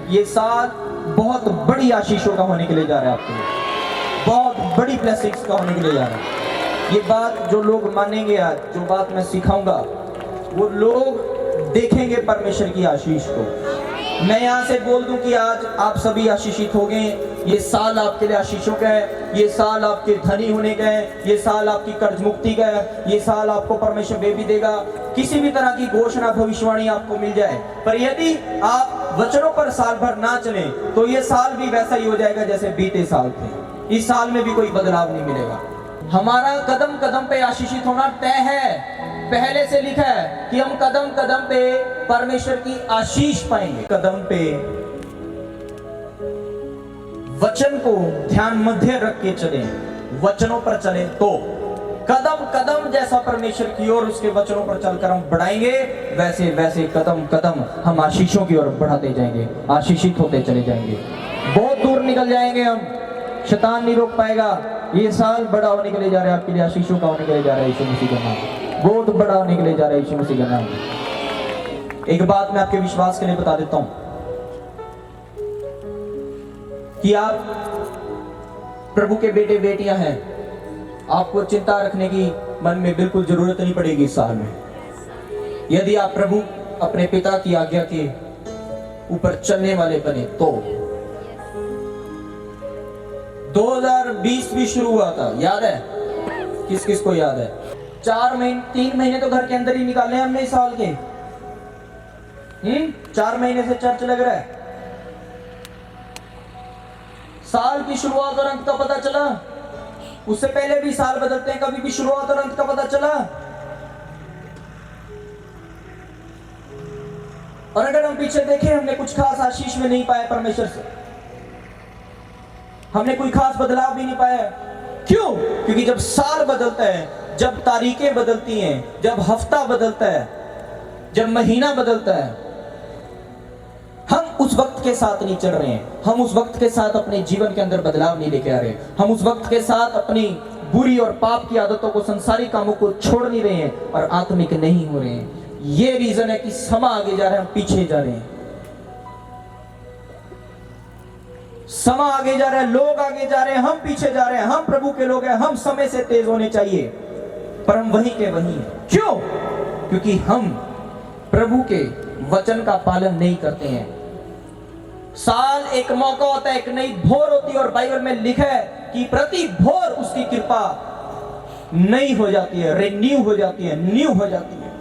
ये साल बहुत बड़ी आशीषों का होने के लिए जा रहा है आपके लिए, बहुत बड़ी ब्लेसिंग्स का होने के लिए जा रहा है। ये बात जो लोग मानेंगे, आज जो बात मैं सिखाऊंगा वो लोग देखेंगे परमेश्वर की आशीष को। मैं यहाँ से बोल दूं कि आज आप सभी आशीषित हो गए। ये साल आपके लिए आशीषों का है, ये साल आपके धनी होने का है, ये साल आपकी कर्ज मुक्ति का है, ये साल आपको परमेश्वर बेबी देगा। किसी भी तरह की घोषणा भविष्यवाणी आपको मिल जाए, पर यदि आप वचनों पर साल भर ना चले तो ये साल भी वैसा ही हो जाएगा जैसे बीते साल थे। इस साल में भी कोई बदलाव नहीं मिलेगा। हमारा कदम कदम पे आशीषित होना तय है, पहले से लिखा है कि हम कदम कदम पे परमेश्वर की आशीष पाएंगे। कदम पे वचन को ध्यान मध्य रख के चले, वचनों पर चले तो कदम कदम जैसा परमेश्वर की ओर उसके वचनों पर चलकर हम बढ़ाएंगे, वैसे वैसे कदम कदम हम आशीषों की ओर बढ़ाते जाएंगे, आशीषित होते चले जाएंगे। बहुत दूर निकल जाएंगे हम, शैतान नहीं रोक पाएगा। ये साल बड़ा होने के लिए जा रहा है आपके लिए, आशीषों का होने के लिए जा रहा है। यीशु मसीह का नाम बहुत बड़ा होने के लिए जा रहा है। यीशु मसीह का नाम। एक बात मैं आपके विश्वास के लिए बता देता हूं कि आप प्रभु के बेटे बेटियां हैं, आपको चिंता रखने की मन में बिल्कुल जरूरत नहीं पड़ेगी इस साल में, यदि आप प्रभु अपने पिता की आज्ञा के ऊपर चलने वाले बने तो। 2020 भी शुरू हुआ था, याद है? किस किस को याद है? 3 महीने तो घर के अंदर ही निकाले हमने इस साल के। 4 महीने से चर्च लग रहा है। साल की शुरुआत और अंत का पता चला, उससे पहले भी साल बदलते हैं, कभी भी शुरुआत और अंत का पता चला। और अगर हम पीछे देखें, हमने कुछ खास आशीष में नहीं पाया परमेश्वर से, हमने कोई खास बदलाव भी नहीं पाया। क्यों? क्योंकि जब साल बदलता है, जब तारीखें बदलती हैं, जब हफ्ता बदलता है, जब महीना बदलता है, हम उस वक्त के साथ नहीं चल रहे हैं। हम उस वक्त के साथ अपने जीवन के अंदर बदलाव नहीं लेके आ रहे। हम उस वक्त के साथ अपनी बुरी और पाप की आदतों को, संसारी कामों को छोड़ नहीं रहे हैं और आत्मिक नहीं हो रहे हैं। ये रीजन है कि समय आगे जा रहा है, हम पीछे जा रहे हैं। समय आगे जा रहा है, लोग आगे जा रहे हैं, हम पीछे जा रहे हैं। हम प्रभु के लोग हैं, हम समय से तेज होने चाहिए, पर हम वहीं के वहीं हैं। क्यों? क्योंकि हम प्रभु के वचन का पालन नहीं करते हैं। साल एक मौका होता है, एक नई भोर होती है, और बाइबल में लिखा है कि प्रति भोर उसकी कृपा नई हो जाती है, रिन्यू हो जाती है, न्यू हो जाती है।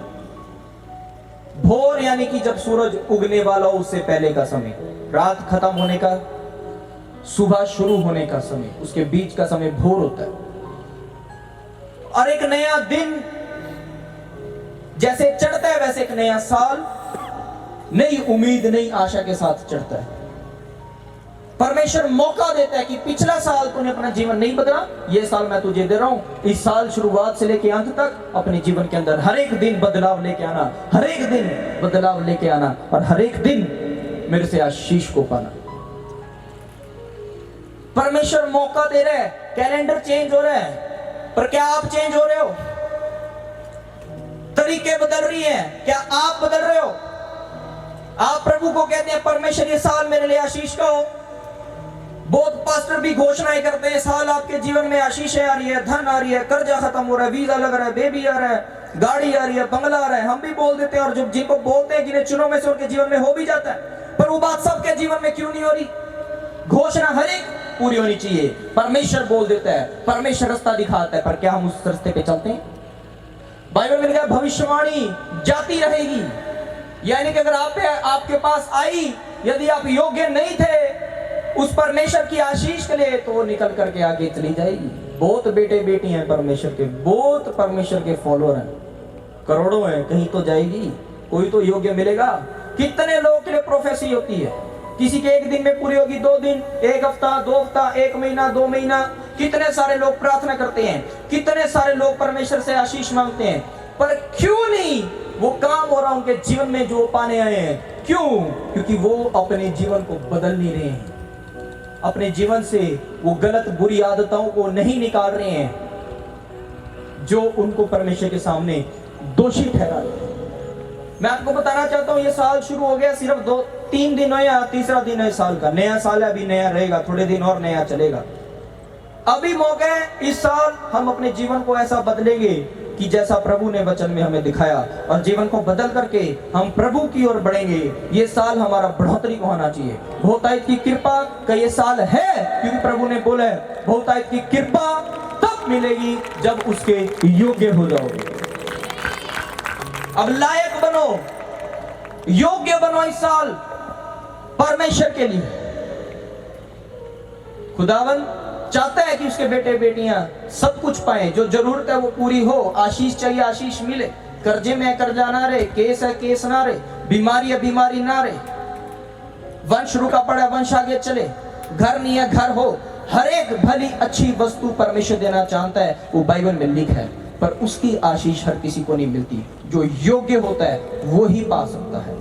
भोर यानी कि जब सूरज उगने वाला हो उससे पहले का समय, रात खत्म होने का, सुबह शुरू होने का समय, उसके बीच का समय भोर होता है। और एक नया दिन जैसे चढ़ता है, वैसे एक नया साल नई उम्मीद, नई आशा के साथ चढ़ता है। परमेश्वर मौका देता है कि पिछला साल तूने अपना जीवन नहीं बदला, ये साल मैं तुझे दे रहा हूं। इस साल शुरुआत से लेके अंत तक अपने जीवन के अंदर हर एक दिन बदलाव लेके आना, हर एक दिन बदलाव लेके आना, और हर एक दिन मेरे से आशीष को पाना। परमेश्वर मौका दे रहा है। कैलेंडर चेंज हो रहा है, पर क्या आप चेंज हो रहे हो? तरीके बदल रही हैं, क्या आप बदल रहे हो? आप प्रभु को कहते हैं परमेश्वर ये साल मेरे लिए आशीष का हो। बहुत पास्टर भी घोषणाएं करते हैं, साल आपके जीवन में आशीष आ रही है, धन आ रही है, कर्जा खत्म हो रहा है, वीजा लग रहा है, बेबी आ रहा है, गाड़ी आ रही है, बंगला आ रहा है। हम भी बोल देते हैं, और जो जिनको बोलते हैं, जिन्हें चुनाव में से उनके जीवन में हो भी जाता है, पर वो बात सबके जीवन में क्यों नहीं हो रही? घोषणा हर एक पूरी होनी चाहिए। परमेश्वर बोल देता है, परमेश्वर रास्ता दिखाता है, पर क्या हम उस रास्ते पे चलते हैं? बाइबल में लिखा है भविष्यवाणी जाती रहेगी, यानी कि अगर आपके पास आई, यदि आप योग्य नहीं थे उस परमेश्वर की आशीष के लिए, तो वो निकल करके आगे चली जाएगी। बहुत बेटे बेटी हैं परमेश्वर के, बहुत परमेश्वर के फॉलोअर हैं, करोड़ों हैं, कहीं तो जाएगी, कोई तो योग्य मिलेगा। कितने लोगों के लिए प्रोफेसी होती है, किसी के एक दिन में पूरी होगी, 2 दिन, 1 हफ्ता, 2 हफ्ता, 1 महीना, 2 महीना। कितने सारे लोग प्रार्थना करते हैं, कितने सारे लोग परमेश्वर से आशीष मांगते हैं, पर क्यों नहीं वो काम हो रहा उनके जीवन में जो पाने आए हैं? क्यों? क्योंकि वो अपने जीवन को बदल नहीं रहे हैं, अपने जीवन से वो गलत बुरी आदतों को नहीं निकाल रहे हैं जो उनको परमेश्वर के सामने दोषी ठहरा रहे हैं। मैं आपको बताना चाहता हूँ, ये साल शुरू हो गया, सिर्फ 2-3 दिन हो या तीसरा दिन है साल का, नया साल है, अभी नया रहेगा, थोड़े दिन और नया चलेगा। अभी मौका है, इस साल हम अपने जीवन को ऐसा बदलेंगे कि जैसा प्रभु ने वचन में हमें दिखाया, और जीवन को बदल करके हम प्रभु की ओर बढ़ेंगे। ये साल हमारा बढ़ोतरी को होना चाहिए। बहुतायत की कृपा का ये साल है, क्योंकि प्रभु ने बोला है बहुतायत की कृपा तब मिलेगी जब उसके योग्य हो जाओगे। अब लायक बनो, योग्य बनो इस साल परमेश्वर के लिए। खुदावन चाहता है कि उसके बेटे बेटियां सब कुछ पाएं, जो जरूरत है वो पूरी हो। आशीष चाहिए, आशीष मिले। कर्जे में कर्जा ना रहे, केस है केस ना रहे, बीमारी है बीमारी ना रहे, वंश रुका पड़ा है वंश आगे चले, घर नहीं है घर हो। हर एक भली अच्छी वस्तु परमेश्वर देना चाहता है, वो बाइबल में लिखा है, पर उसकी आशीष हर किसी को नहीं मिलती। जो योग्य होता है वो ही पा सकता है,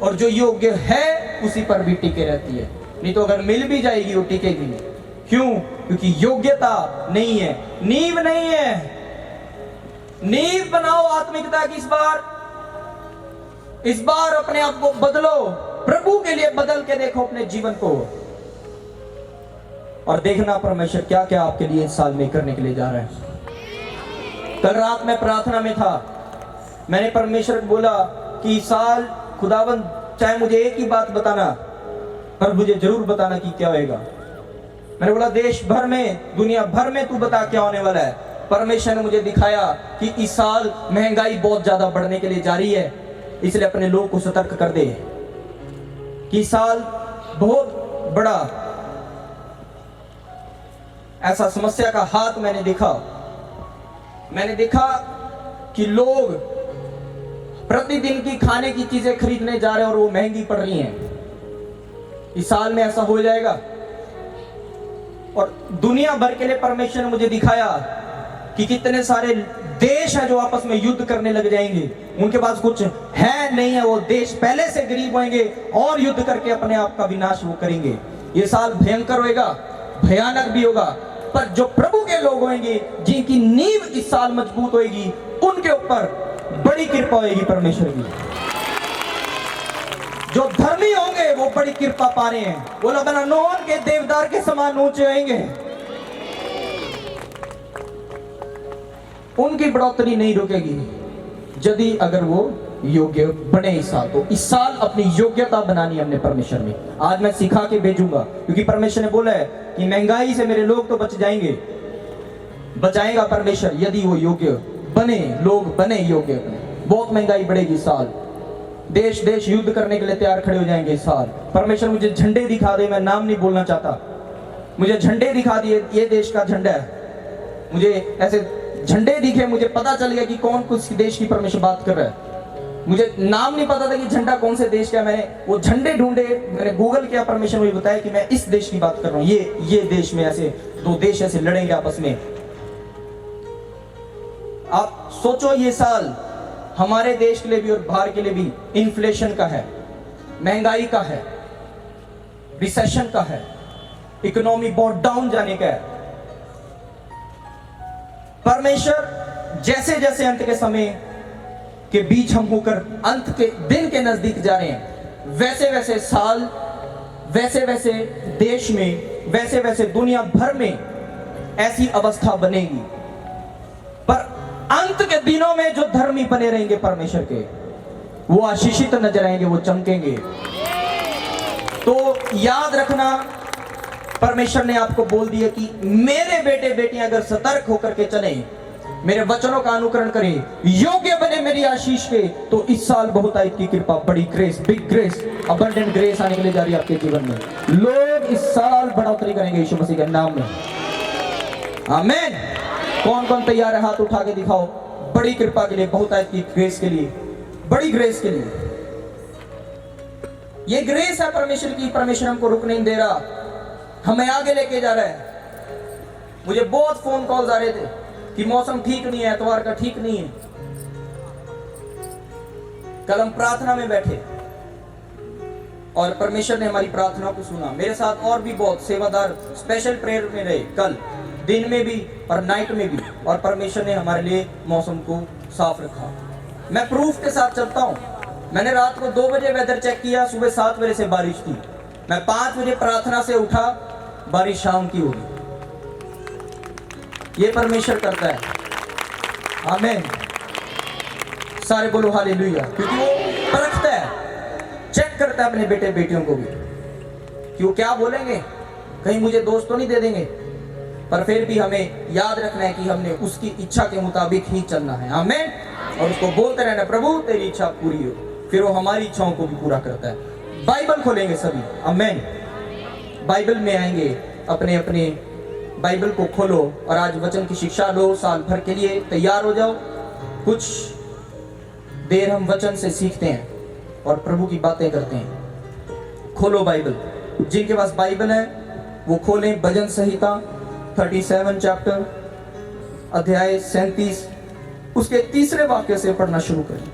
और जो योग्य है उसी पर भी टिके रहती है। नहीं तो अगर मिल भी जाएगी वो टिकेगी नहीं। क्यों? क्योंकि योग्यता नहीं है, नींव नहीं है। नींव बनाओ आत्मिकता की। इस बार अपने आप को बदलो, प्रभु के लिए बदल के देखो अपने जीवन को, और देखना परमेश्वर क्या क्या आपके लिए इस साल में करने के लिए जा रहा है। कल रात में प्रार्थना में था, मैंने परमेश्वर को बोला कि इस साल खुदावन चाहे मुझे एक ही बात बताना, पर मुझे जरूर बताना कि क्या होएगा। मैंने बोला देश भर में दुनिया भर में तू बता क्या होने वाला है। परमेश्वर ने मुझे दिखाया कि इस साल महंगाई बहुत ज्यादा बढ़ने के लिए जा रही है, इसलिए अपने लोगों को सतर्क कर दे कि इस साल बहुत बड़ा ऐसा समस्या का हाथ मैंने देखा कि लोग प्रतिदिन की खाने की चीजें खरीदने जा रहे हैं और वो महंगी पड़ रही हैं। इस साल में ऐसा हो जाएगा, और दुनिया भर के लिए परमेश्वर ने मुझे दिखाया कि कितने सारे देश हैं जो आपस में युद्ध करने लग जाएंगे। उनके पास कुछ है नहीं है, वो देश पहले से गरीब होंगे और युद्ध करके अपने आप का विनाश वो करेंगे। ये साल भयंकर होएगा, भयानक भी होगा, पर जो प्रभु के लोग होंगे, जिनकी नींव इस साल मजबूत होगी, उनके ऊपर बड़ी कृपा होगी परमेश्वर की। जो धर्मी होंगे वो बड़ी कृपा पा रहे हैं, वो लबनान के देवदार के समान ऊंचे होंगे। उनकी बढ़ोतरी नहीं रुकेगी यदि अगर वो योग्य बने इस साल। तो इस साल अपनी योग्यता बनानी है हमने परमेश्वर में। आज मैं सिखा के भेजूंगा, क्योंकि परमेश्वर ने बोला है कि महंगाई से मेरे लोग तो बच जाएंगे, बचाएगा परमेश्वर यदि वो योग्य बने, लोग बने योग्य। बहुत महंगाई बढ़ेगी इस साल, देश देश युद्ध करने के लिए तैयार खड़े हो जाएंगे इस साल। परमेश्वर मुझे झंडे दिखा दे, मैं नाम नहीं बोलना चाहता, मुझे झंडे दिखा दिए, ये देश का झंडा है। मुझे ऐसे झंडे दिखे, मुझे पता चल गया कि कौन कुछ देश की परमेश्वर बात कर रहा है। मुझे नाम नहीं पता था कि झंडा कौन से देश का। मैंने वो झंडे ढूंढे, मैंने गूगल किया, परमेश्वर मुझे बताया कि मैं इस देश की बात कर रहा हूँ। ये देश में ऐसे दो देश ऐसे लड़ेंगे आपस में। आप सोचो ये साल हमारे देश के लिए भी और बाहर के लिए भी इन्फ्लेशन का है, महंगाई का है, रिसेशन का है, इकोनॉमी बहुत डाउन जाने का है। परमेश्वर जैसे जैसे अंत के समय के बीच हम होकर अंत के दिन के नजदीक जा रहे हैं, वैसे वैसे साल, वैसे वैसे देश में, वैसे वैसे दुनिया भर में ऐसी अवस्था बनेगी। पर अंत के दिनों में जो धर्मी बने रहेंगे परमेश्वर के, वो आशीषित नजर आएंगे, वो चमकेंगे। तो याद रखना, परमेश्वर ने आपको बोल दिया कि मेरे बेटे बेटियां अगर सतर्क होकर के चले, मेरे वचनों का अनुकरण करें, योग्य बने मेरी आशीष के, तो इस साल बहुतायत की कृपा, बड़ी grace, big grace, abundant grace आने के लिए जा रही है आपके जीवन में। लोग इस साल बढ़ोतरी करेंगे यीशु मसीह के नाम में। आमीन। कौन कौन तैयार है? हाथ उठा के दिखाओ। बड़ी कृपा के लिए, बहुतायत की ग्रेस के लिए, बड़ी ग्रेस के लिए। ये ग्रेस है परमेश्वर की। परमेश्वर हमको रुकने नहीं दे रहा, हमें आगे लेके जा रहा है। मुझे बहुत फोन कॉल्स आ रहे थे कि मौसम ठीक नहीं है, एतवार का ठीक नहीं है। कल हम प्रार्थना में बैठे और परमेश्वर ने हमारी प्रार्थना को सुना। मेरे साथ और भी बहुत सेवादार स्पेशल प्रेयर में रहे, कल दिन में भी और नाइट में भी, और परमेश्वर ने हमारे लिए मौसम को साफ रखा। मैं प्रूफ के साथ चलता हूँ। मैंने रात को 2 बजे वेदर चेक किया, सुबह 7 बजे से बारिश थी। मैं 5 बजे प्रार्थना से उठा, बारिश शाम की होगी। ये परमेश्वर करता है। आमीन। सारे बोलो हालेलुया। क्योंकि वो परखता है, चेक करता है अपने बेटे बेटियों को भी कि वो क्या बोलेंगे, कहीं मुझे दोस्त तो नहीं दे देंगे। पर फिर भी हमें याद रखना है कि हमने उसकी इच्छा के मुताबिक ही चलना है। आमीन। और उसको बोलते रहना, प्रभु तेरी इच्छा पूरी हो। फिर वो हमारी इच्छाओं को भी पूरा करता है। बाइबल खोलेंगे सभी। आमीन। बाइबल में आएंगे, अपने अपने बाइबल को खोलो और आज वचन की शिक्षा लो। साल भर के लिए तैयार हो जाओ। कुछ देर हम वचन से सीखते हैं और प्रभु की बातें करते हैं। खोलो बाइबल। जिनके पास बाइबल है वो खोलें भजन संहिता 37 चैप्टर, अध्याय 37 उसके 3 वाक्य से पढ़ना शुरू करें।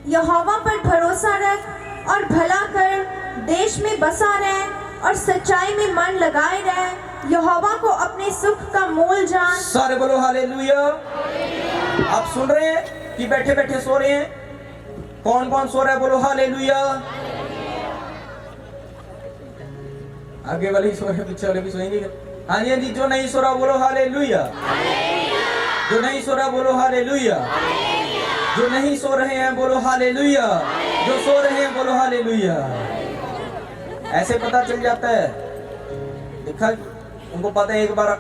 यहोवा पर भरोसा रख और भला कर, देश में बसा रह और सच्चाई में मन लगाए रह। यहोवा को अपने सुख का मोल जान। सारे बोलो हालेलुया। आप सुन रहे हैं कि बैठे बैठे सो रहे हैं? कौन कौन सो रहा है? बोलो हालेलुया। आगे वाले ही सो रहे हैं, पीछे वाले भी सोएंगे। हाँ जी, हाँ जी। जो नहीं सो रहा बोलो हालेलुया। जो नहीं सो रहा बोलो हालेलुया। जो नहीं सो रहे हैं बोलो हालेलुया। जो सो रहे हैं बोलो हालेलुया। ऐसे पता चल जाता है। देखा, उनको पता है एक बार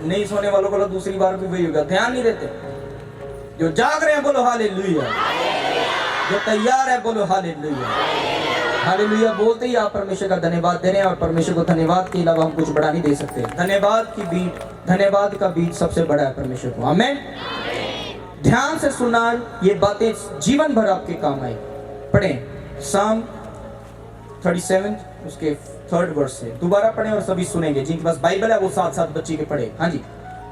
नहीं सोने वालों को दूसरी बार भी वही होगा। ध्यान नहीं देते। जो जाग रहे हैं बोलो हालेलुया। जो तैयार है बोलो हालेलुया। हालेलुया बोलते ही आप परमेश्वर का धन्यवाद दे रहे हैं। और परमेश्वर को धन्यवाद के अलावा हम कुछ बड़ा नहीं दे सकते। धन्यवाद की बीट, धन्यवाद का बीट सबसे बड़ा है परमेश्वर को। आमीन। ध्यान से सुनना, ये बातें जीवन भर आपके काम आए। पढ़ें साम 37 उसके 3rd वर्स से। दोबारा पढ़ें और सभी सुनेंगे। जिनके पास बाइबल है वो साथ साथ बच्ची के पढ़े। हाँ जी।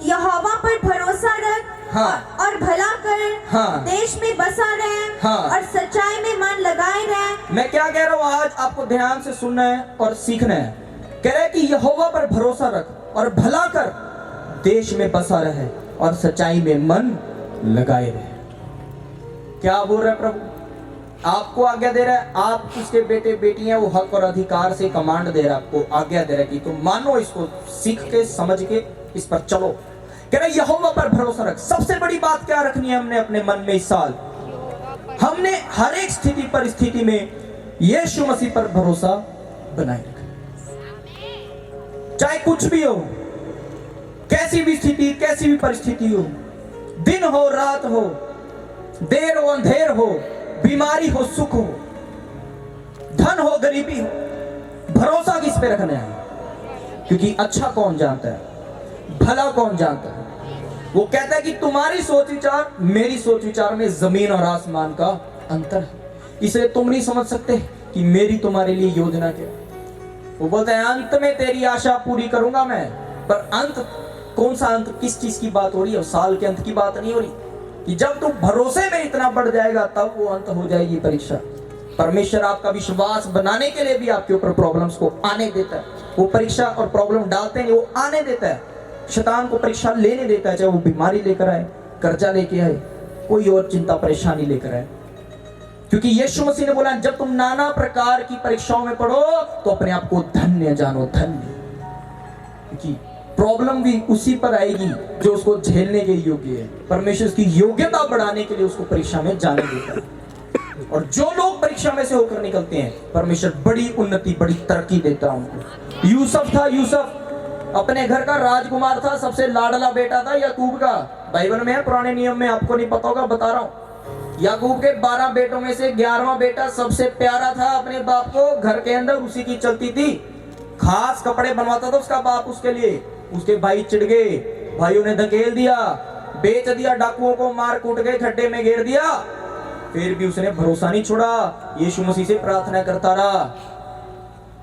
यहोवा पर भरोसा रख, हाँ, और भला कर, हाँ, देश में बसा रह, हाँ, और सच्चाई में मन लगाए रह। मैं क्या कह रहा हूँ आज आपको ध्यान से सुनना है और सीखना है। कह रहा है कि यहोवा पर भरोसा रख और भला कर, देश में बसा रहे और सच्चाई में मन लगाए रहे। क्या बोल रहा है प्रभु? आपको आज्ञा दे रहा है। आप उसके बेटे बेटी हैं, वो हक और अधिकार से कमांड दे रहा है, आपको आज्ञा दे रहा है कि तुम मानो, इसको सीख के समझ के इस पर चलो। कह रहा है यहोवा पर भरोसा रख। सबसे बड़ी बात क्या रखनी है हमने अपने मन में इस साल? हमने हर एक स्थिति परिस्थिति में यीशु मसीह पर भरोसा बनाए रखा। चाहे कुछ भी हो, कैसी भी स्थिति, कैसी भी परिस्थिति हो, दिन हो रात हो, देर हो अंधेर हो, बीमारी हो सुख हो, धन हो गरीबी हो, भरोसा किस पे रखना है? क्योंकि अच्छा कौन जानता है, भला कौन जानता है। वो कहता है कि तुम्हारी सोच विचार मेरी सोच विचार में जमीन और आसमान का अंतर है, इसलिए तुम नहीं समझ सकते कि मेरी तुम्हारे लिए योजना क्या है। वो बोलता है अंत में तेरी आशा पूरी करूंगा मैं। पर अंत कौन सा अंत? किस चीज की बात हो रही है? साल के अंत की बात नहीं हो रही कि जब तुम भरोसे में इतना बढ़ जाएगा तब वो अंत हो जाएगी परीक्षा। परमेश्वर आपका विश्वास बनाने के लिए भी आपके ऊपर प्रॉब्लम्स को आने देता है। वो परीक्षा और प्रॉब्लम डालते हैं, वो आने देता है। शैतान को परीक्षा लेने देता है, चाहे वो बीमारी लेकर आए, कर्जा लेके आए, कोई और चिंता परेशानी लेकर आए। क्योंकि यीशु मसीह ने बोला जब तुम नाना प्रकार की परीक्षाओं में पड़ो तो अपने आप को धन्य जानो, धन्य। क्योंकि प्रॉब्लम भी उसी पर आएगी जो उसको झेलने के योग्य है। परमेश्वर उसकी योग्यता बढ़ाने के लिए उसको परीक्षा में जाने देता है। और जो लोग परीक्षा में से होकर निकलते हैं, परमेश्वर बड़ी उन्नति, बड़ी तरक्की देता है उनको। यूसुफ था, यूसुफ अपने घर का राजकुमार था, सबसे लाडला बेटा था याकूब का। बाइबल में है, पुराने नियम में, आपको नहीं पता होगा, बता रहा हूं। याकूब के 12 बेटों में से 11वां बेटा सबसे प्यारा था अपने बाप को। घर के अंदर उसी की चलती थी, खास कपड़े बनवाता था उसका बाप उसके लिए। उसके भाई चिढ़ गए, भाइयों ने धकेल दिया, बेच दिया, डाकुओं को मार कूट के खड्डे में गिर दिया। फिर भी उसने भरोसा नहीं छोड़ा, यीशु मसीह से प्रार्थना करता रहा।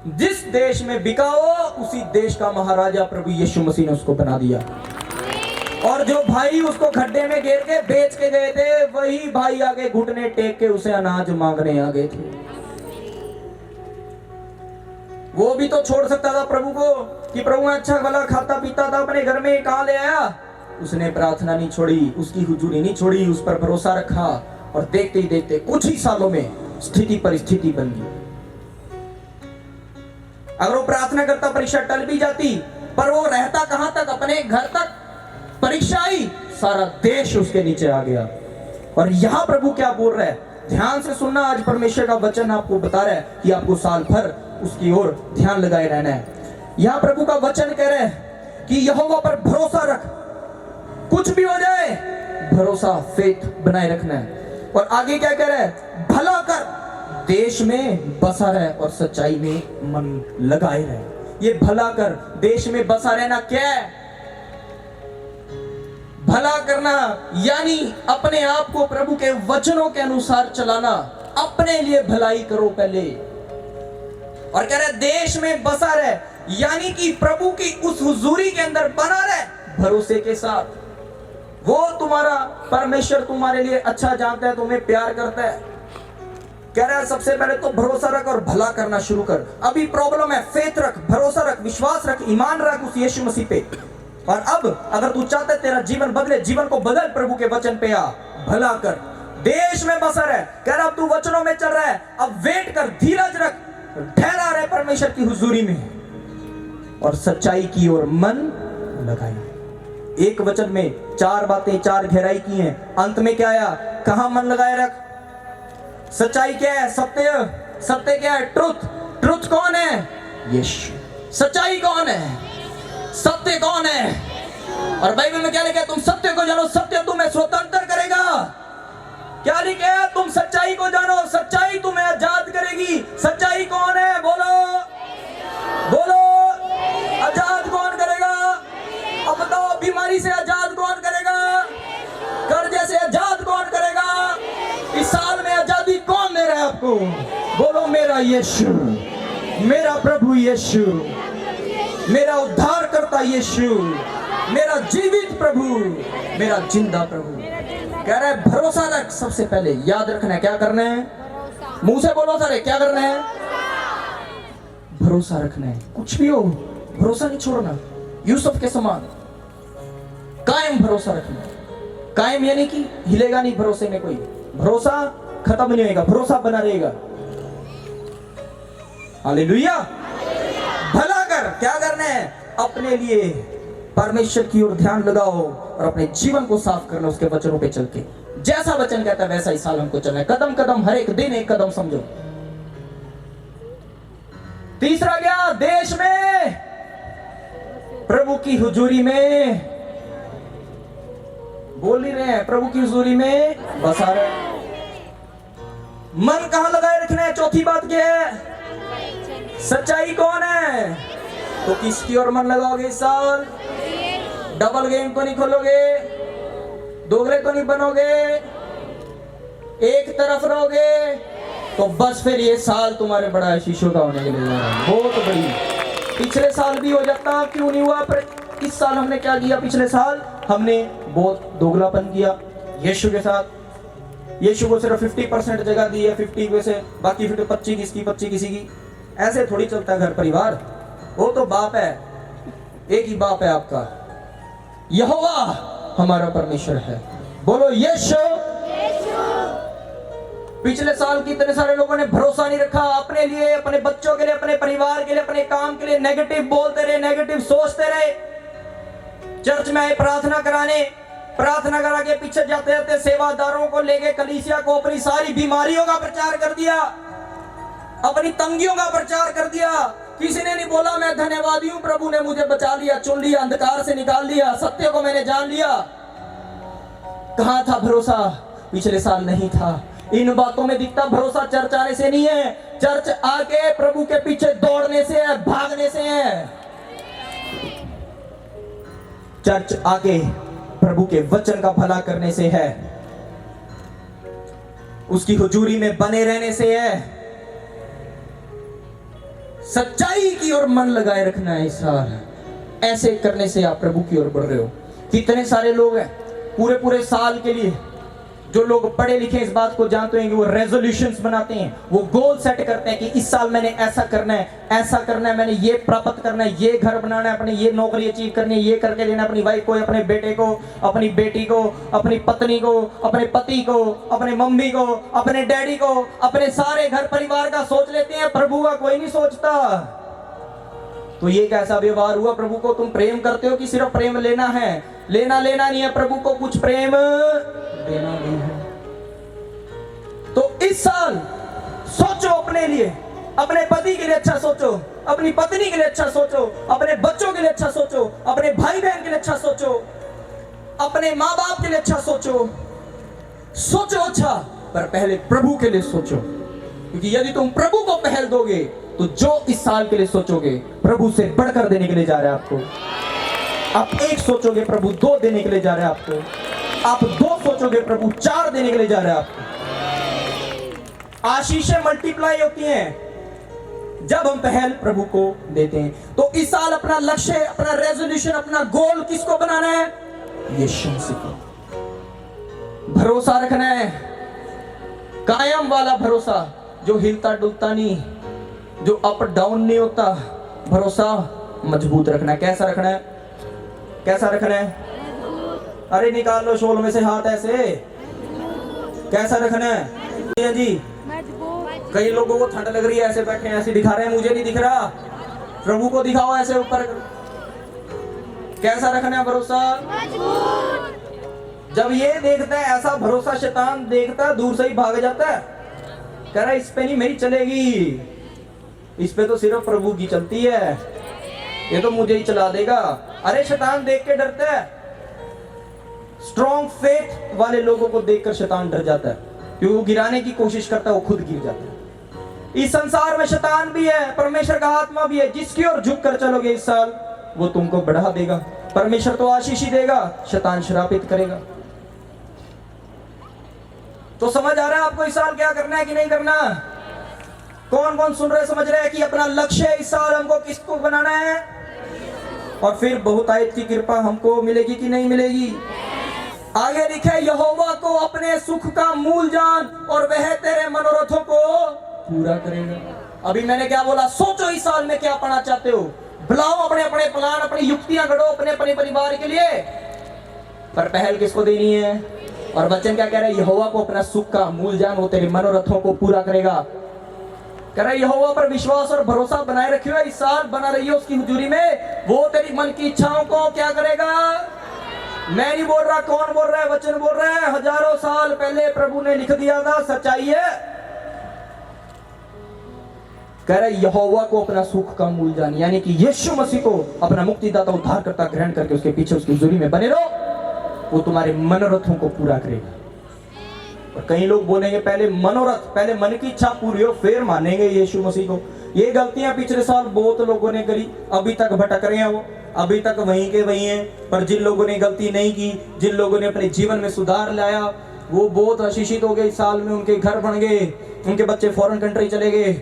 जिस देश में बिका हो उसी देश का महाराजा प्रभु यीशु मसीह ने उसको बना दिया। और जो भाई उसको खड्डे में गिर के बेच के गए थे, वही भाई आगे घुटने टेक के उसे अनाज मांगने आ गए थे। वो भी तो छोड़ सकता था प्रभु को कि प्रभु अच्छा भला खाता पीता था अपने घर में, कहां ले आया। उसने प्रार्थना नहीं छोड़ी, उसकी हुजूरी नहीं छोड़ी, उस पर भरोसा रखा और देखते ही देखते कुछ ही सालों में स्थिति परिस्थिति बन गई। अगर वो प्रार्थना करता परीक्षा टल भी जाती, पर वो रहता कहां तक, अपने घर तक। परीक्षा आई, सारा देश उसके नीचे आ गया। और यहां प्रभु क्या बोल रहा है, ध्यान से सुनना। आज परमेश्वर का वचन आपको बता रहा है कि आपको साल भर उसकी ओर ध्यान लगाए रहना है। यहां प्रभु का वचन कह रहा है कि यहोवा पर भरोसा रख, कुछ भी हो जाए भरोसा, फेथ बनाए रखना है। और आगे क्या कह रहा है, भला कर, देश में बसा रहे और सच्चाई में मन लगाए रहे। ये भला कर, देश में बसा रहना क्या है? भला करना यानी अपने आप को प्रभु के वचनों के अनुसार चलाना। अपने लिए भलाई करो पहले। और कह रहे देश में बसा रहे, यानी कि प्रभु की उस हुजूरी के अंदर बना रहे भरोसे के साथ। वो तुम्हारा परमेश्वर तुम्हारे लिए अच्छा जानता है, तुम्हें प्यार करता है। कह रहा है सबसे पहले तो भरोसा रख और भला करना शुरू कर। अभी प्रॉब्लम है, फेथ रख, भरोसा रख, विश्वास रख, ईमान रख उस यीशु मसीह पे। और अब अगर तू चाहता है तेरा जीवन बदले, जीवन को बदल, प्रभु के वचन पे आ, भला कर, देश में बसा रहे। कह रहा अब तू वचनों में चल रहा है, अब वेट कर, धीरज रख, ठहरा रहे परमेश्वर की हुजूरी में और सच्चाई की ओर मन लगाए। एक वचन में चार बातें, चार गहराई की हैं। अंत में क्या आया, कहां मन लगाए रख। सच्चाई क्या है, सत्य। सत्य क्या है, ट्रुथ। ट्रुथ कौन है, यीशु। सच्चाई कौन है, सत्य कौन है। और बाइबल में क्या लिखा है, तुम सत्य को जानो, सत्य तुम्हें स्वतंत्र करेगा। क्या लिखा है, तुम सच्चाई को जानो, सच्चाई तुम्हें आजाद करेगी। सच्चाई कौन है, बोलो बोलो। आजाद कौन करेगा, अब बताओ। बीमारी से आजाद कौन करेगा, कर्जे से आजाद कौन करेगा। इस साल में आजादी कौन दे रहा है आपको, बोलो मेरा यीशु, मेरा प्रभु यीशु, मेरा उद्धार करता यीशु, मेरा जीवित प्रभु, मेरा जिंदा प्रभु। कह रहा है भरोसा रख। सबसे पहले याद रखना है, क्या करना है, मुंह से बोलो सारे, क्या करना है, भरोसा रखना है। कुछ भी हो भरोसा नहीं छोड़ना। यूसुफ के समान कायम भरोसा रखना। कायम यानी कि हिलेगा नहीं भरोसे में कोई, भरोसा खत्म नहीं होगा, भरोसा बना रहेगा। हालेलुया। भला कर, क्या करना है, अपने लिए परमेश्वर की ओर ध्यान लगाओ और अपने जीवन को साफ करना उसके वचनों पे चल के। जैसा वचन कहता है वैसा ही साल हमको चलना है, कदम कदम, हर एक दिन एक कदम समझो। तीसरा क्या, देश में प्रभु की हुजूरी में, बोल नहीं रहे हैं, प्रभु की हुजूरी में बसा रहे। मन कहां लगाए रखना है। चौथी बात क्या है, सच्चाई कौन है। तो किसकी ओर मन लगाओगे इस साल। डबल गेम को नहीं खोलोगे, दोगले को नहीं बनोगे, एक तरफ रहोगे, तो बस फिर ये साल तुम्हारे बड़ा शीशों का होने के लिए बहुत बड़ी। पिछले साल भी हो जाता, क्यों नहीं हुआ, पर इस साल हमने क्या किया, पिछले साल हमने बहुत दोगलापन किया यीशु के साथ। यीशु को सिर्फ 50% जगह दी है, 50 में से बाकी 50 25 किसकी, 25 किसी की। ऐसे थोड़ी चलता है घर परिवार। वो तो बाप है, एक ही बाप है आपका, यहोवा हमारा परमेश्वर है। बोलो यीशु। पिछले साल कितने सारे लोगों ने भरोसा नहीं रखा अपने लिए, अपने बच्चों के लिए, अपने परिवार के लिए, अपने काम के लिए। नेगेटिव बोलते रहे, नेगेटिव सोचते रहे। चर्च में आए प्रार्थना कराने, प्रार्थना करा के पीछे जाते जाते सेवादारों को लेके, कलीसिया को अपनी सारी बीमारियों का प्रचार कर दिया, अपनी तंगियों का प्रचार कर दिया। किसी ने नहीं बोला मैं धन्यवादी हूं, प्रभु ने मुझे बचा लिया, चुन लिया, अंधकार से निकाल लिया, सत्य को मैंने जान लिया। कहां था भरोसा, पिछले साल नहीं था। इन बातों में दिखता भरोसा चर्च आने से नहीं है, चर्च आके प्रभु के पीछे दौड़ने से है, भागने से है। चर्च आके प्रभु के वचन का भला करने से है, उसकी हुजूरी में बने रहने से है, सच्चाई की ओर मन लगाए रखना है इस साल। ऐसे करने से आप प्रभु की ओर बढ़ रहे हो। कितने सारे लोग हैं पूरे पूरे साल के लिए जो लोग पढ़े लिखे इस बात को जानते हैं कि वो रेजोल्यूशंस बनाते हैं, वो गोल सेट करते हैं कि इस साल मैंने ऐसा करना है, ऐसा करना है, मैंने ये प्राप्त करना है, ये घर बनाना है, अपनी ये नौकरी अचीव करनी है, ये करके देना अपनी वाइफ को, अपने बेटे को, अपनी बेटी को, अपनी पत्नी को, अपने पति को, अपने मम्मी को, अपने डैडी को, अपने सारे घर परिवार का सोच लेते हैं, प्रभु का कोई नहीं सोचता। तो ये कैसा व्यवहार हुआ? प्रभु को तुम प्रेम करते हो कि सिर्फ प्रेम लेना है? लेना नहीं है, प्रभु को कुछ प्रेम देना भी है। तो इस साल सोचो अपने लिए, अपने पति के लिए अच्छा सोचो, अपनी पत्नी के लिए अच्छा सोचो, अपने बच्चों के लिए अच्छा सोचो, अपने भाई बहन के लिए अच्छा सोचो, अपने माँ बाप के लिए अच्छा सोचो। सोचो अच्छा, पर पहले प्रभु के लिए सोचो, क्योंकि यदि तुम प्रभु को पहल दोगे तो जो इस साल के लिए सोचोगे प्रभु से बढ़कर देने के लिए जा रहा है आपको। आप 1 सोचोगे, प्रभु 2 देने के लिए जा रहे हैं आपको। आप 2 सोचोगे, प्रभु 4 देने के लिए जा रहे हैं आपको। आशीषें मल्टीप्लाई होती हैं जब हम पहल प्रभु को देते हैं। तो इस साल अपना लक्ष्य, अपना रेजोल्यूशन, अपना गोल किसको बनाना है? यीशु मसीह को। भरोसा रखना है, कायम वाला भरोसा, जो हिलता डुलता नहीं, जो अप डाउन नहीं होता। भरोसा मजबूत रखना है। कैसा रखना है? कैसा रखना है? अरे निकाल लो शोल में से हाथ ऐसे। कैसा रखना है जी? कई लोगों को ठंड लग रही है, ऐसे बैठे हैं, ऐसे दिखा रहे हैं, मुझे नहीं दिख रहा। प्रभु को दिखाओ ऐसे ऊपर। कैसा रखना है भरोसा? जब ये देखता है ऐसा भरोसा, शैतान देखता है दूर से ही भाग जाता है, कह रहा है इस पे नहीं मेरी चलेगी, इस पे तो सिर्फ प्रभु की चलती है, ये तो मुझे ही चला देगा। अरे शैतान देख के डरता है। स्ट्रॉन्ग फेथ वाले लोगों को देखकर शैतान डर जाता है, क्योंकि वो गिराने की कोशिश करता है, वो खुद गिर जाता है। इस संसार में शैतान भी है, परमेश्वर का आत्मा भी है। जिसकी ओर झुक कर चलोगे इस साल, वो तुमको बढ़ा देगा। परमेश्वर तो आशीष ही देगा, शैतान श्रापित करेगा। तो समझ आ रहा है आपको इस साल क्या करना है कि नहीं करना? कौन कौन सुन रहे, समझ रहे हैं कि अपना लक्ष्य इस साल हमको किसको बनाना है? और फिर बहुतायत की कृपा हमको मिलेगी कि नहीं मिलेगी? आगे लिखे, यहोवा को अपने सुख का मूल जान और वह तेरे मनोरथों को पूरा करेगा। अभी मैंने क्या बोला? सोचो इस साल में क्या पाना चाहते हो, बुलाओ अपने अपने प्लान, अपनी युक्तियां गढ़ो अपने अपने परिवार के लिए, पर पहल किसको देनी है? और वचन क्या कह रहा है? यहोवा को अपना सुख का मूल जान, वो तेरे मनोरथों को पूरा करेगा। कह रहा है यहोवा पर विश्वास और भरोसा बनाए रखियो, इस साल बना रहियो उसकी हुजूरी में, वो तेरी मन की इच्छाओं को क्या करेगा? मैं नहीं बोल रहा, कौन बोल रहा है? वचन बोल रहा है। हजारों साल पहले प्रभु ने लिख दिया था, सच्चाई है। कह रहा है यहोवा को अपना सुख का मूल जान, यानी कि यीशु मसीह को अपना मुक्तिदाता उद्धारकर्ता ग्रहण करके उसके पीछे उसकी हुजूरी में बने रहो, वो तुम्हारे मनोरथों को पूरा करेगा। और कई लोग बोलेंगे पहले मनोरथ, पहले मन की इच्छा पूरी हो फिर मानेंगे यीशु मसीह को। ये गलतियां पिछले साल बहुत लोगों ने करी, अभी तक भटक रहे हैं, वो अभी तक वहीं के वहीं हैं। पर जिन लोगों ने गलती नहीं की, जिन लोगों ने अपने जीवन में सुधार लाया, वो बहुत आशीषित हो गए। इस साल में उनके घर बन गए, उनके बच्चे फॉरेन कंट्री चले गए,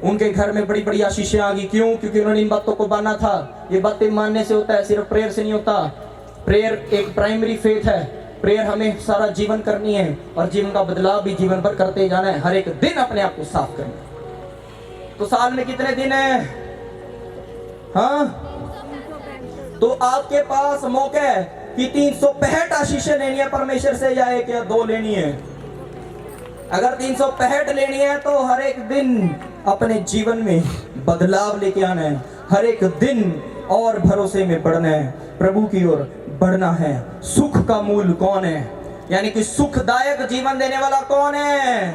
उनके घर में बड़ी बड़ी आशीषें आ गई। क्यों? क्योंकि उन्होंने इन बातों को माना था। ये बातें मानने से होता है, सिर्फ प्रेयर से नहीं होता। प्रेयर एक प्राइमरी फेथ है। प्रेयर हमें सारा जीवन करनी है, और जीवन का बदलाव भी जीवन भर करते जाना है। हर एक दिन अपने आप को साफ करना है। तो साल में कितने दिन है? हाँ, तो आपके पास मौका है कि 365 आशीषें लेनी है परमेश्वर से, या 1 या 2 लेनी है। अगर 365 लेनी है तो हर एक दिन अपने जीवन में बदलाव लेके आना है, हर एक दिन और भरोसे में बढ़ना है, प्रभु की ओर बढ़ना है। सुख का मूल कौन है? यानी कि सुखदायक जीवन देने वाला कौन है?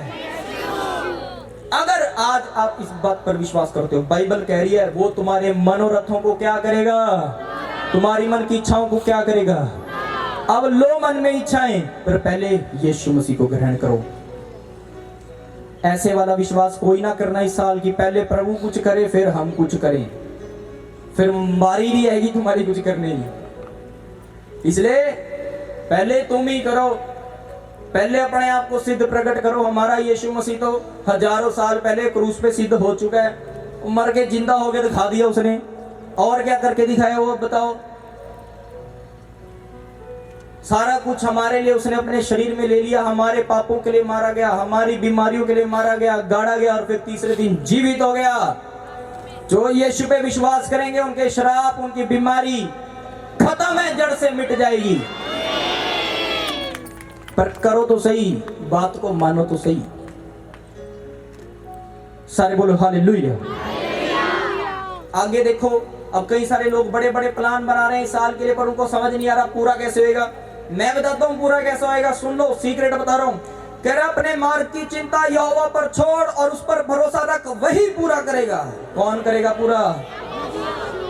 अगर आज आप इस बात पर विश्वास करते हो, बाइबल कह रही है वो तुम्हारे मनोरथों को क्या करेगा? तुम्हारी मन की इच्छाओं को क्या करेगा? अब लो मन में इच्छाएं, पर पहले यीशु मसीह को ग्रहण करो। ऐसे वाला विश्वास कोई ना करना इस साल की पहले प्रभु कुछ करे फिर हम कुछ करें, फिर बारी नहीं आएगी तुम्हारी कुछ करने की। इसलिए पहले तुम ही करो, पहले अपने आप को सिद्ध प्रकट करो। हमारा यीशु मसीह तो हजारों साल पहले क्रूस पे सिद्ध हो चुका है, मर के जिंदा हो गया, दिखा दिया उसने। और क्या करके दिखाया वो बताओ? सारा कुछ हमारे लिए उसने अपने शरीर में ले लिया, हमारे पापों के लिए मारा गया, हमारी बीमारियों के लिए मारा गया, गाड़ा गया और फिर तीसरे दिन जीवित हो गया। जो यीशु पे विश्वास करेंगे उनके श्राप, उनकी बीमारी खत्म है, जड़ से मिट जाएगी। पर करो तो सही, बात को मानो तो सही। सारे बोलो हालेलुया। आगे देखो, अब कई सारे लोग बड़े बड़े प्लान बना रहे हैं इस साल के लिए, पर उनको समझ नहीं आ रहा पूरा कैसे होएगा। मैं बताता हूं पूरा कैसे होएगा, सुन लो, सीक्रेट बता रहा हूं। कह रहा अपने मार्ग की चिंता यहोवा पर छोड़ और उस पर भरोसा रख, वही पूरा करेगा। कौन करेगा पूरा?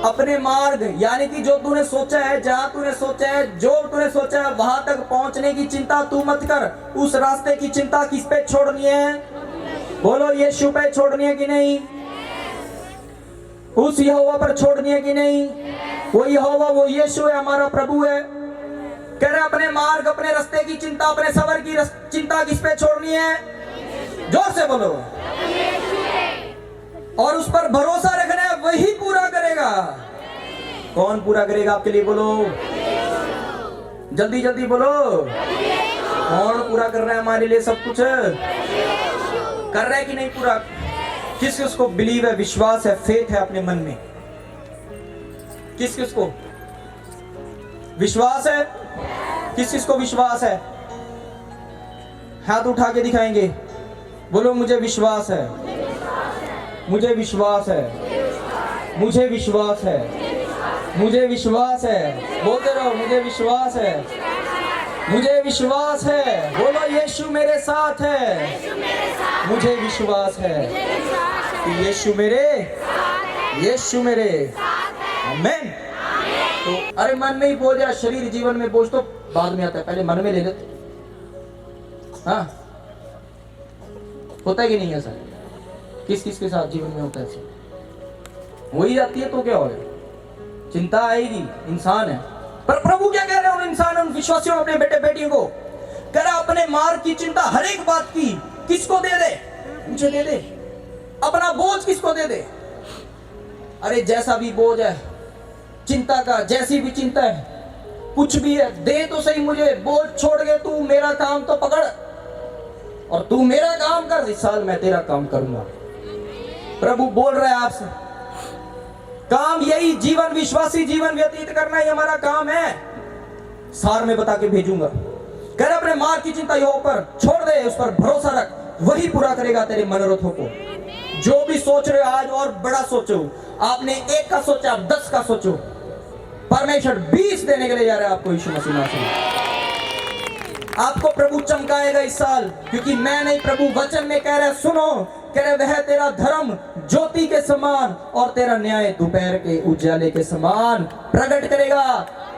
अपने मार्ग, यानी कि जो तूने सोचा है, जहां तूने सोचा है, जो तूने सोचा है वहां तक पहुंचने की चिंता तू मत कर। उस रास्ते की चिंता किस पे छोड़नी है? बोलो, यीशु पे छोड़नी है कि नहीं? उस यहोवा पर छोड़नी है कि नहीं? वो यहोवा, वो यीशु है, हमारा प्रभु है। कह रहे अपने मार्ग, अपने रास्ते की चिंता, अपने सबर की चिंता किस पे छोड़नी है? जोर से बोलो। और उस पर भरोसा रखना है, वही पूरा करेगा। कौन पूरा करेगा आपके लिए? बोलो, जल्दी जल्दी बोलो। कौन पूरा कर रहा है हमारे लिए सब कुछ? कर रहा है कि नहीं पूरा? किस किस को बिलीव है, विश्वास है, फेथ है अपने मन में? किस किस को विश्वास है? किस किस को विश्वास है? हाथ उठा के दिखाएंगे। बोलो, मुझे विश्वास है, मुझे विश्वास है, मुझे विश्वास है, मुझे विश्वास है। बोलते रहो, मुझे विश्वास है, मुझे विश्वास है। बोलो, यीशु मेरे साथ है, मुझे विश्वास है कि यीशु मेरे, यीशु मेरे। आमीन। तो अरे मन में ही बोल जा, शरीर जीवन में बोझ तो बाद में आता है, पहले मन में ले लेते। हाँ, होता है कि नहीं ऐसा? किस किस के साथ जीवन में होता है ऐसा? हो ही जाती है तो क्या होगा, चिंता आएगी, इंसान है। पर प्रभु क्या कह रहे हैं उन इंसानों, उन विश्वासियों, अपने बेटे बेटियों को? कह रहा अपने मार्ग की चिंता हर एक बात की किसको दे दे? मुझे दे दे। अपना बोझ किसको दे दे? अरे जैसा भी बोझ है चिंता का, जैसी भी चिंता है, कुछ भी है, दे तो सही मुझे। बोझ छोड़ के तू मेरा काम तो पकड़ और तू मेरा काम कर, इस साल मैं तेरा काम करूंगा। प्रभु बोल रहा है आपसे, काम यही, जीवन, विश्वासी जीवन व्यतीत करना ही हमारा काम है। सार में बता के भेजूंगा। कह रहे अपने मार्ग की चिंता यहोवा पर छोड़ दे, उस पर भरोसा रख, वही पूरा करेगा तेरे मनोरथों को। जो भी सोच रहे हो आज और बड़ा सोचो। आपने 1 का सोचा, 10 का सोचो। परमेश्वर 20 देने के लिए जा रहा है आपको यीशु मसीह से। आपको प्रभु चमकाएगा इस साल, क्योंकि मैं नहीं, प्रभु वचन में कह रहे, सुनो, कह रहे वह तेरा धर्म ज्योति के समान और तेरा न्याय दोपहर के उजाले के समान प्रकट करेगा।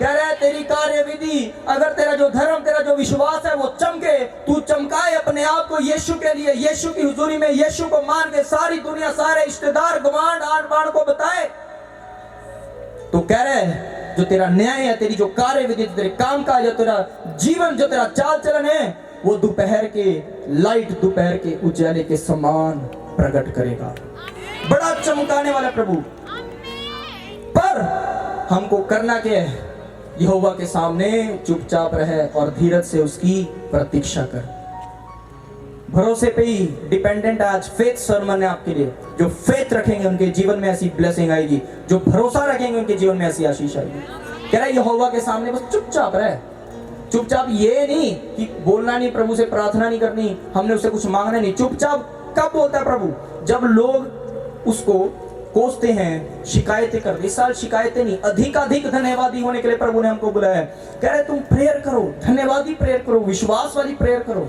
कह रहा है तेरी कार्य विधि, अगर तेरा जो धर्म, तेरा जो विश्वास है वो चमके, तू चमकाए अपने आप को यीशु के लिए, यीशु की हुजूरी में, यीशु को मान के सारी दुनिया, सारे रिश्तेदार, गवांड, आन बान को बताए। तो कह रहे हैं जो तेरा न्याय है, तेरी जो कार्य विधि, तेरे काम का, जो तेरा जीवन, जो तेरा चाल चलन है, वो दोपहर के लाइट, दोपहर के उजाले के समान प्रकट करेगा। बड़ा चमकाने वाला प्रभु। पर हमको करना क्या है? यहोवा के सामने चुपचाप रहे और धीरज से उसकी प्रतीक्षा कर। भरोसे पे ही डिपेंडेंट आज फेथ सर्मन है आपके लिए। जो फेथ रखेंगे उनके जीवन में ऐसी ब्लेसिंग आएगी, जो भरोसा रखेंगे उनके जीवन में ऐसी आशीष आएगी। कह रहा है यहोवा के सामने बस चुपचाप रहे। चुपचाप ये नहीं कि बोलना नहीं, प्रभु से प्रार्थना नहीं करनी, हमने उससे कुछ मांगना नहीं। चुपचाप कब बोलता है प्रभु? जब लोग उसको कोसते हैं, शिकायतें करते। इस साल शिकायतें नहीं, अधिक धन्यवादी होने के लिए प्रभु ने हमको बुलाया है। कह रहे तुम प्रेयर करो, धन्यवादी प्रेयर करो, विश्वास वाली प्रेयर करो।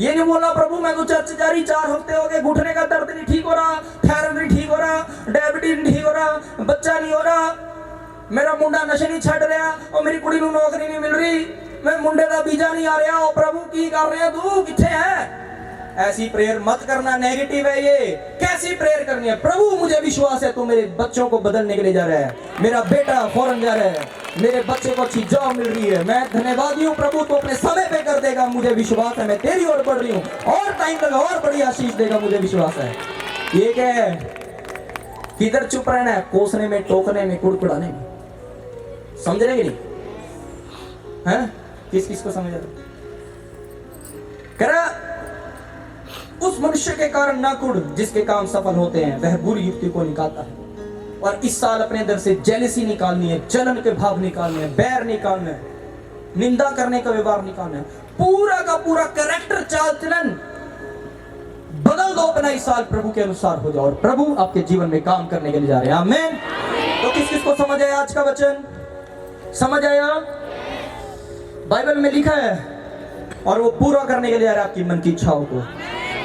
ये नहीं बोलना प्रभु मैं तो चर्च जा रही, 4 हफ्ते हो गए, घुटने का दर्द नहीं ठीक हो रहा, थायराइड नहीं ठीक हो रहा, डायबिटीज नहीं ठीक हो रहा, बच्चा नहीं हो रहा, मेरा मुंडा नशे नहीं छड़ रहा और मेरी कुड़ी को नौकरी नहीं मिल रही, मैं मुंडे का बीजा नहीं आ रहा। और प्रभु की कर रहे हैं, तू किथे है? ऐसी प्रेयर मत करना, नेगेटिव है ये। कैसी प्रेयर करनी है? प्रभु मुझे विश्वास है तू मेरे बच्चों को बदलने के लिए जा रहा है, मेरा बेटा फौरन जा रहा है, मेरे बच्चे को अच्छी जॉब मिल रही है, मैं धन्यवादी हूँ प्रभु, तो अपने समय पे कर देगा, मुझे विश्वास है, मैं तेरी ओर बढ़ रही हूँ, और टाइम लगा और बड़ी आशीष देगा, मुझे विश्वास है। ये क्या है? किधर चुप रहना है? कोसने में, टोकने में, कुड़कुड़ाने में। समझ रहे कि नहीं? हैं? किस किस को समझ आ रहा? कह रहा उस मनुष्य के कारण नाकुड़ जिसके काम सफल होते हैं वह बुरी युक्ति को निकालता है। और इस साल अपने अंदर से जेलसी निकालनी है, जलन के भाव निकालने हैं, बैर निकालना है, निंदा करने का व्यवहार निकालना है, पूरा का पूरा कैरेक्टर चाल चलन बदल दो अपना। इस साल प्रभु के अनुसार हो जाओ और प्रभु आपके जीवन में काम करने के लिए जा रहे हैं। आमीन। तो किस किस को समझ आया आज का वचन? समझ आया? बाइबल में लिखा है और वो पूरा करने के लिए आ रहा है आपकी मन की इच्छाओं को।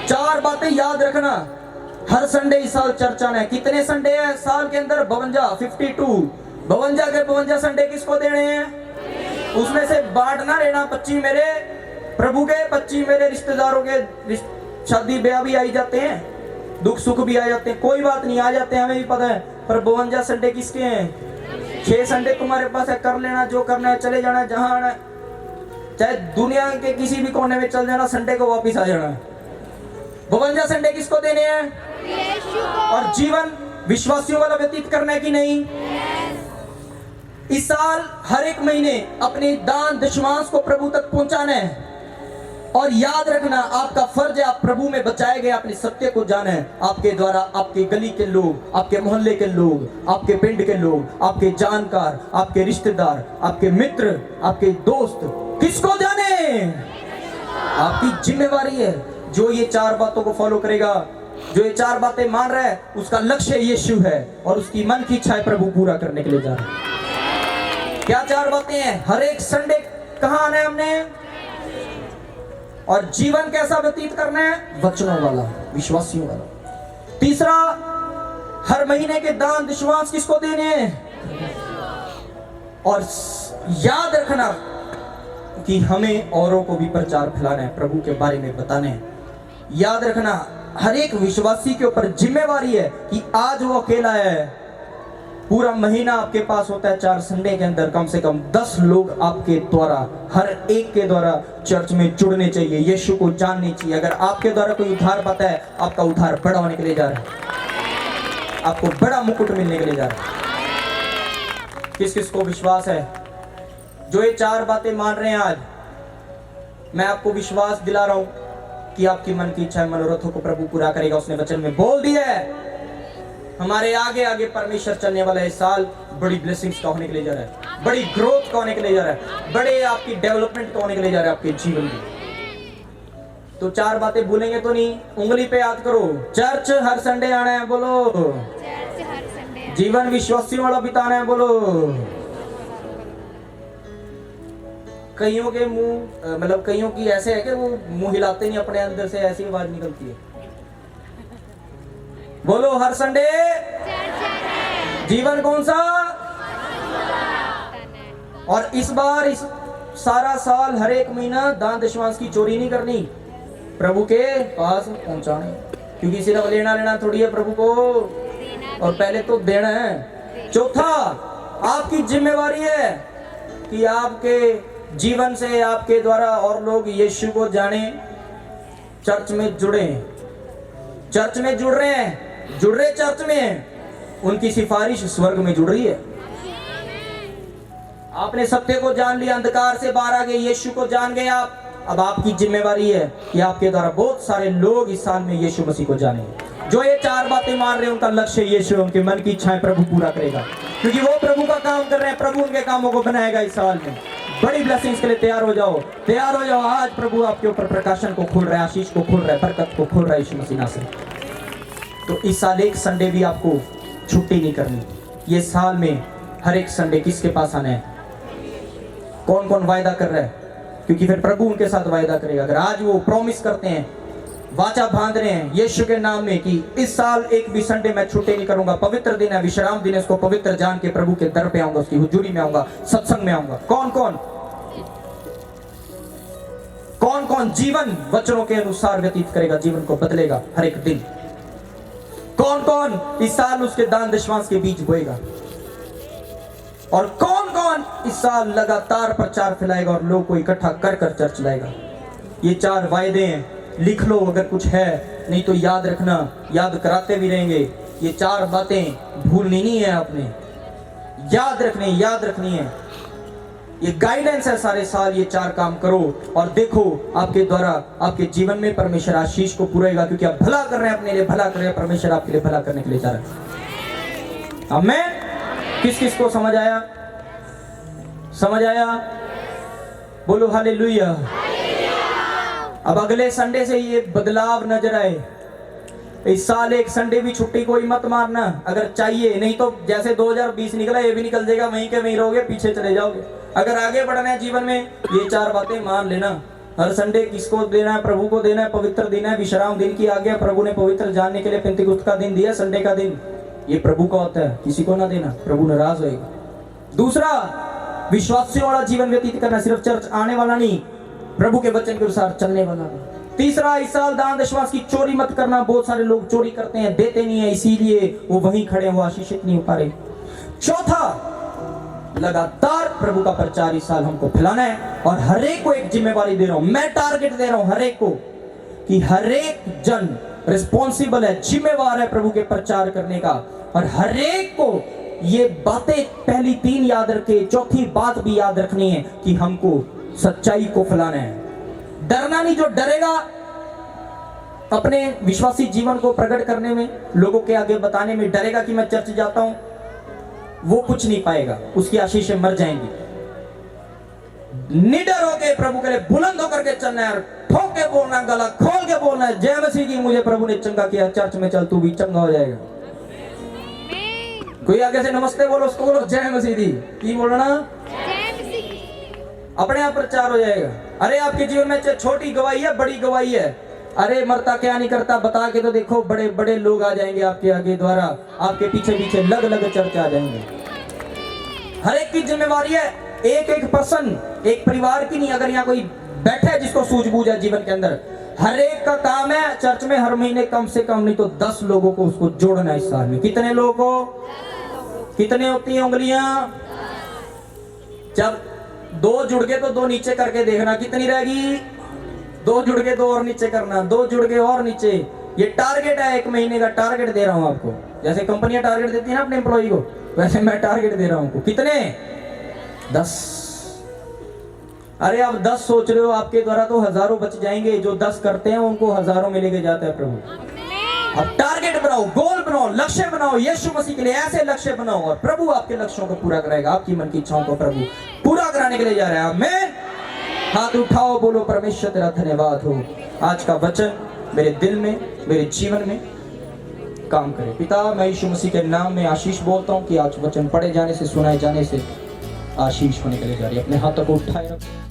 4 बातें याद रखना। हर संडे इस साल चर्च आना है। कितने संडे है साल के अंदर? 52 52 के 52 संडे किसको देने हैं? उसमें से बांटना लेना। 25 मेरे प्रभु के, 25 मेरे रिश्तेदारों के। शादी ब्याह भी आई जाते हैं, दुख सुख भी आ जाते हैं, कोई बात नहीं, आ जाते हैं, हमें भी पता है। पर 52 संडे किसके हैं? 6 संडे तुम्हारे पास है, कर लेना जो करना है, चले जाना जहां आना है, चाहे दुनिया के किसी भी कोने में चल जाना, संडे को वापिस आ जाना है। 52 संडे किसको देने हैं? और जीवन विश्वासियों वाला व्यतीत करना है कि नहीं? इस साल हर एक महीने अपने दान दशमांश को प्रभु तक पहुंचाना है। और याद रखना आपका फर्ज है, आप प्रभु में बचाए गए, अपने सत्य को जाना है। आपके द्वारा आपके गली के लोग, आपके मोहल्ले के लोग, आपके पिंड के लोग, आपके जानकार, आपके रिश्तेदार, आपके मित्र, आपके दोस्त किसको जाने? आपकी जिम्मेवारी है। जो ये 4 बातों को फॉलो करेगा, जो ये 4 बातें मान रहा है, उसका लक्ष्य यीशु है और उसकी मन की इच्छाएं प्रभु पूरा करने के लिए जा रहा है। क्या 4 बातें हैं? हर एक संडे कहां आना है हमने? और जीवन कैसा व्यतीत करना है? वचनों वाला, विश्वासियों वाला। तीसरा, हर महीने के दान दशमांश किसको देने हैं? और याद रखना कि हमें औरों को भी प्रचार फैलाना है, प्रभु के बारे में बताना है। याद रखना हर एक विश्वासी के ऊपर जिम्मेवारी है कि आज वो अकेला है। पूरा महीना आपके पास होता है, 4 संडे के अंदर कम से कम 10 लोग आपके द्वारा, हर एक के द्वारा चर्च में जुड़ने चाहिए, यीशु को जानने चाहिए। अगर आपके द्वारा कोई उद्धार पाता है, आपका उद्धार बड़ा होने के लिए जा रहा है, आपको बड़ा मुकुट मिलने के लिए जा रहा है। किस किस को विश्वास है? जो ये 4 बातें मान रहे हैं आज, मैं आपको विश्वास दिला रहा हूं कि आपकी मन की इच्छा मनोरथों को प्रभु पूरा करेगा। उसने वचन में बोल दिया है। हमारे आगे आगे परमेश्वर चलने वाला है। साल बड़ी ब्लेसिंग्स का होने के लिए जा रहा है, बड़ी ग्रोथ का होने के लिए जा रहा है, बड़े आपकी डेवलपमेंट का होने के लिए जा रहा है आपके जीवन में। तो 4 बातें भूलेंगे तो नहीं, उंगली पे याद करो। चर्च हर संडे आना है, बोलो। जीवन विश्वासियों वाला बिताना है, बोलो। कईयों के मुंह, मतलब कईयों की ऐसे है कि वो मुंह हिलाते नहीं, अपने अंदर से ऐसी आवाज निकलती है। बोलो हर संडे। जीवन कौन सा? और इस बार इस सारा साल हर एक महीना दान दशमांश की चोरी नहीं करनी, प्रभु के पास पहुंचाने। क्योंकि सिर्फ लेना लेना थोड़ी है प्रभु को, और पहले तो देना है। चौथा, आपकी जिम्मेवारी है कि आपके जीवन से, आपके द्वारा और लोग यीशु को जाने, चर्च में जुड़े। चर्च में जुड़ रहे हैं, जुड़ रहे चर्च में, उनकी सिफारिश स्वर्ग में जुड़ रही है। आपने सत्य को जान लिया, अंधकार से बाहर आ गए, यीशु को जान गए आप। अब आपकी जिम्मेवारी है कि आपके द्वारा बहुत सारे लोग इस साल में यीशु मसीह को जाने। जो ये 4 बातें मान रहे हैं, उनका लक्ष्य यीशु, उनके मन की इच्छाएं प्रभु पूरा करेगा, क्योंकि वो प्रभु का काम कर रहे हैं। प्रभु उनके कामों को बनाएगा इस साल में। बड़ी ब्लेसिंग्स के लिए तैयार हो जाओ, तैयार हो जाओ। आज प्रभु आपके ऊपर प्रकाशन को खोल रहा है, आशीष को खोल रहा है, बरकत को खोल रहा है यीशु मसीह से। तो इस साल एक संडे भी आपको छुट्टी नहीं करनी। ये साल में हर एक संडे किसके पास आना है? कौन कौन वायदा कर रहा है? क्योंकि फिर प्रभु उनके साथ वायदा करेगा। अगर आज वो प्रॉमिस करते हैं, वाचा बांध रहे हैं यीशु के नाम में कि इस साल एक भी संडे मैं छुट्टी नहीं करूंगा, पवित्र दिन है, विश्राम दिन है, इसको पवित्र जान के प्रभु के दर पे आऊंगा, उसकी हुजूरी में आऊंगा, सत्संग में आऊंगा। कौन कौन कौन कौन जीवन वचनों के अनुसार व्यतीत करेगा, जीवन को बदलेगा हर एक दिन? कौन कौन इस साल उसके दान दशमांश के बीज बोएगा? और कौन कौन इस साल लगातार प्रचार फैलाएगा और लोग को इकट्ठा कर कर चर्च लाएगा? ये 4 वायदे हैं, लिख लो अगर कुछ है, नहीं तो याद रखना, याद कराते भी रहेंगे। ये 4 बातें भूलनी नहीं है आपने, याद रखनी है। ये गाइडेंस है सारे साल, ये 4 काम करो और देखो आपके द्वारा आपके जीवन में परमेश्वर आशीष को पूरेगा, क्योंकि आप भला कर रहे हैं, अपने लिए भला कर रहे हैं, परमेश्वर आपके लिए भला करने के लिए जा रहा है। आमीन। किस किस को समझ आया? समझ आया? बोलो हालेलुया। अब अगले संडे से ये बदलाव नजर आए। इस साल एक संडे भी छुट्टी कोई मत मारना अगर चाहिए, नहीं तो जैसे 2020 निकला ये भी निकल जाएगा, वहीं के वहीं रहोगे, पीछे चले जाओगे। अगर आगे बढ़ना है जीवन में, ये 4 बातें मान लेना। हर संडे किसको देना है? प्रभु को देना है। पवित्र दिन है, विश्राम दिन की आज्ञा प्रभु ने पवित्र जानने के लिए पेंतिकुस्त का दिन दिया, संडे का दिन। ये प्रभु का होता है, किसी को ना देना, प्रभु नाराज होएगा। दूसरा, विश्वासियों वाला जीवन व्यतीत करना, सिर्फ चर्च आने वाला नहीं, प्रभु के वचन के अनुसार चलने वाला भी। तीसरा, इस साल दान दशमांश की चोरी मत करना। बहुत सारे लोग चोरी करते हैं, देते नहीं है, इसीलिए वो वहीं खड़े हो आशीषित नहीं हो पा रहे। चौथा, लगातार प्रभु का प्रचार इस साल हमको फैलाना है। और हर एक को एक जिम्मेवारी दे रहा हूं, मैं टारगेट दे रहा हूं हर एक को, कि हर एक जन रिस्पॉन्सिबल है, जिम्मेवार है प्रभु के प्रचार करने का। और हर एक को ये बातें पहली 3 याद रखे, चौथी बात भी याद रखनी है कि हमको सच्चाई को फैलाना है। डरना नहीं, जो डरेगा अपने विश्वासी जीवन को प्रकट करने में, लोगों के आगे बताने में डरेगा कि मैं चर्च जाता हूं, वो कुछ नहीं पाएगा, उसकी आशीषें मर जाएंगी। निडर होकर प्रभु के लिए बुलंद होकर के चलना है, ठोक के बोलना, गला खोल के बोलना है, जय मसीह की मुझे प्रभु ने चंगा किया, चर्च में चल तू भी चंगा हो जाएगा। कोई आगे से नमस्ते बोलो, उसको बोलो जय मसीह दी, की बोलना, अपने आप प्रचार हो जाएगा। अरे आपके जीवन में चाहे छोटी गवाही है, बड़ी गवाही है, अरे मरता क्या नहीं करता बता के तो देखो, बड़े बड़े लोग आ जाएंगे आपके आगे द्वारा, आपके पीछे पीछे लग लग चर्च आ जाएंगे। हर एक की जिम्मेवारी है, एक एक पर्सन, एक परिवार की नहीं। अगर यहाँ कोई बैठे है जिसको सूझबूझ है जीवन के अंदर, हर एक का काम है चर्च में हर महीने कम से कम नहीं तो 10 लोगों को उसको जोड़ना है इस साल में। कितने लोगों को? कितने होती हैं उंगलियां? जब 2 जुड़ गए तो 2 नीचे करके देखना, कितनी रहेगी? 2 जुड़ गए 2 और नीचे करना, 2 जुड़ गए और नीचे। ये टारगेट है, 1 महीने का टारगेट दे रहा हूं आपको। जैसे कंपनियां टारगेट देती है ना अपने एम्प्लॉय को, वैसे मैं टारगेट दे रहा हूं। कितने? 10। अरे आप 10 सोच रहे हो, आपके द्वारा तो हजारों बच जाएंगे। जो 10 करते हैं उनको हजारों में लेके जाता है प्रभु। अब टारगेट बनाओ, गोल बनाओ, लक्ष्य बनाओ, यीशु मसीह के लिए ऐसे लक्ष्य बनाओ और प्रभु आपके लक्ष्यों को पूरा कराएगा। आपकी मन की इच्छाओं को प्रभु पूरा कराने के लिए जा रहा है। आमीन। हाथ उठाओ, बोलो परमेश्वर तेरा धन्यवाद हो, आज का वचन मेरे दिल में, मेरे जीवन में काम करे। पिता, मैं यीशु मसीह के नाम में आशीष बोलता हूँ कि आज वचन पढ़े जाने से, सुनाए जाने से आशीष होने के लिए जा रही है। अपने हाथों को उठाए रखो।